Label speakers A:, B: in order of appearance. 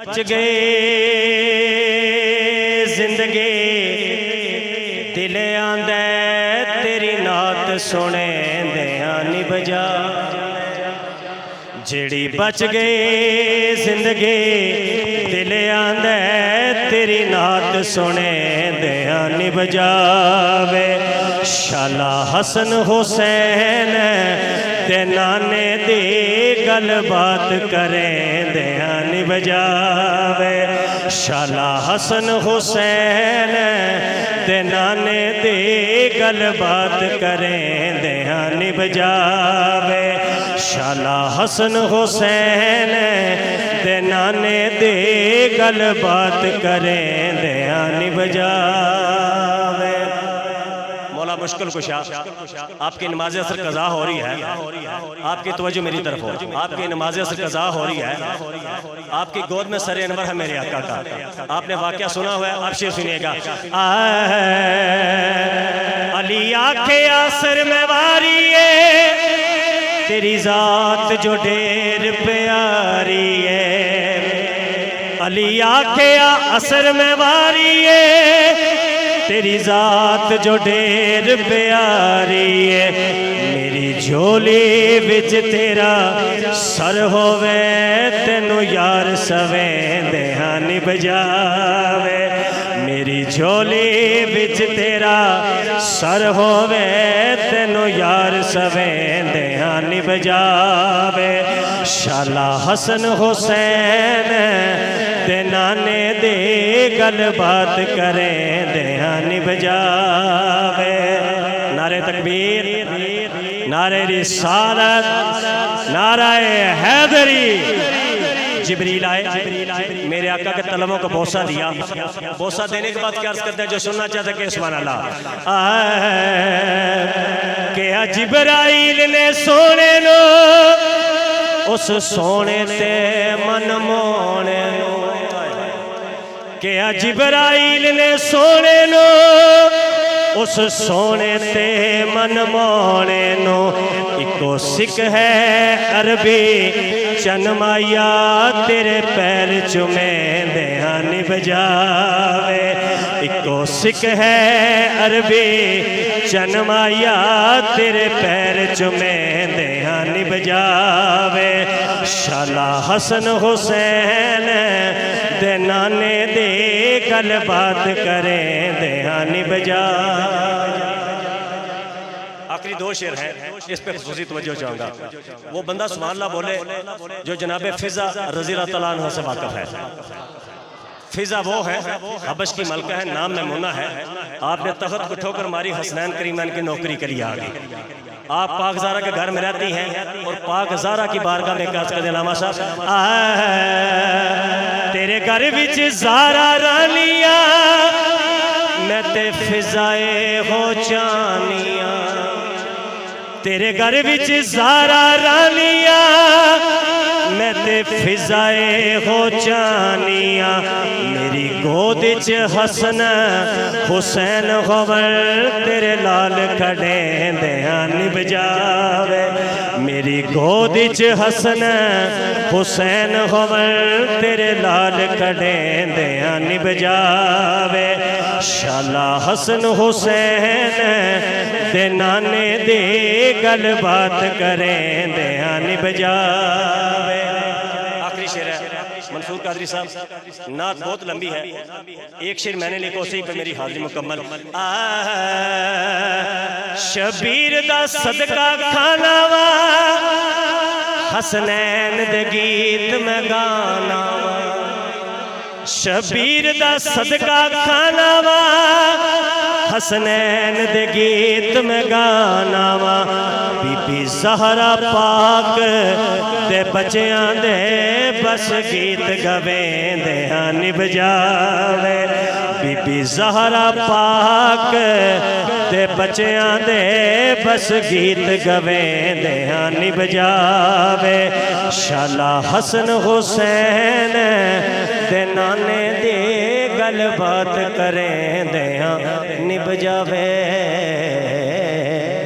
A: بچ گئے زندگی دل آندے تیری نعت سنے دیاں نی بجا جیڑی بچ گئے زندگی دل آندے تیری نعت سنے دیاں نی بجاوے شالا حسن حسین تے نانے دی گل بات کریں دیاں نی بجاوے شالا حسن حسین تے نانے دی گل بات کریں دیاں نی بجاوے شالا حسن حسین تے نانے دی گل بات کریں دیاں نی بجاوے مولا مشکل کشا آپ کی نماز اثر قضا ہو رہی ہے آپ کی توجہ میری طرف ہو آپ کی نماز اثر قضا ہو رہی ہے آپ کی گود میں سر انور ہے میرے آقا کا آپ نے واقعہ سنا ہوا ہے آپ شعر سنیے گا علی آنکھیں عصر میں واری ہے تیری ذات جو ڈیر پیاری ہے علی آنکھیں عصر میں واری ہے تیری ذات جو ڈیر پیاری ہے میری جھولی وچ تیرا سر ہووے تینو یار سویں دیاں نی بجاوے میری جھولی وچ تیرا سر ہووے تینو یار سویں دیاں نی بجاوے شالا حسن حسین تے نانے دے گل بات کریں دیاں نی بجاوے نعرہ تکبیر نعرہ رسالت نعرہ حیدری جبریل آئے میرے آقا کے طلبوں کو بوسہ دیا بوسہ دینے کے بعد کیا عرض کرتے ہیں جو سننا چاہتے کہ سبحان اللہ کہ جبرائیل نے سونے نو اس سونے تے من مونے نو کہ جبرائیل نے سونے نو اس سونے تے من مونے نو ایکو سکھ ہے عربی چنمایا تیرے پیر چمیں دیاں نی بجاوے ایکو سکھ ہے عربی چنمایا تیرے پیر چمیں دیاں نی بجاوے شالا حسن حسین دے نانے دے گل بات کریں دیاں نی بجاوے آخری دو شعر ہیں اس پہ خصوصی توجہ چاہوں گا وہ بندہ سبحان اللہ بولے جو جناب فضا رضی اللہ تعالیٰ عنہ سے واقف ہے فضا وہ ہے حبش کی ملکہ ہے نام میمونہ ہے آپ نے تخت کو ٹھوکر ماری حسنین کریمین کی نوکری کے لیے آگئی آپ پاک زارہ کے گھر میں رہتی ہیں اور پاک زارہ کی بارگاہ میں کہا کر دینا ماشاء تیرے گھر وچ زارہ رانیاں میں تے فضائے ہو چانیاں تیرے گھر وچ زارہ رانیاں میں تے فضائے ہو چانیاں میری گود چ حسن حسین غور تیرے لال کھڑیں دیاں نی بجاوے میری گود چ حسن حسین غور تیرے لال کھڑیں دیاں نی بجاوے شالا حسن حسین دے نانے دے گل بات کریں دیاں نی بجاوے آخری شعر ہے منصور قادری صاحب نعت بہت لمبی ہے ایک شعر میں نے لکھا اسی پہ میری حاضری مکمل شبیر دا صدقہ کھانا وا حسنین دے گیت میں گانا وا شبیر دا صدقہ کھانا وا حسنین دے گیت میں گانا وا بی بی زہرا پاک دے بچیاں دے بس گیت گویں دیاں نی بجاوے بی بی زہرا پاک دے بچیاں دے بس گیت گویں دیاں نی بجاوے شالا حسن حسین دے نانے دے گل بات کریں دیاں نی بجاوے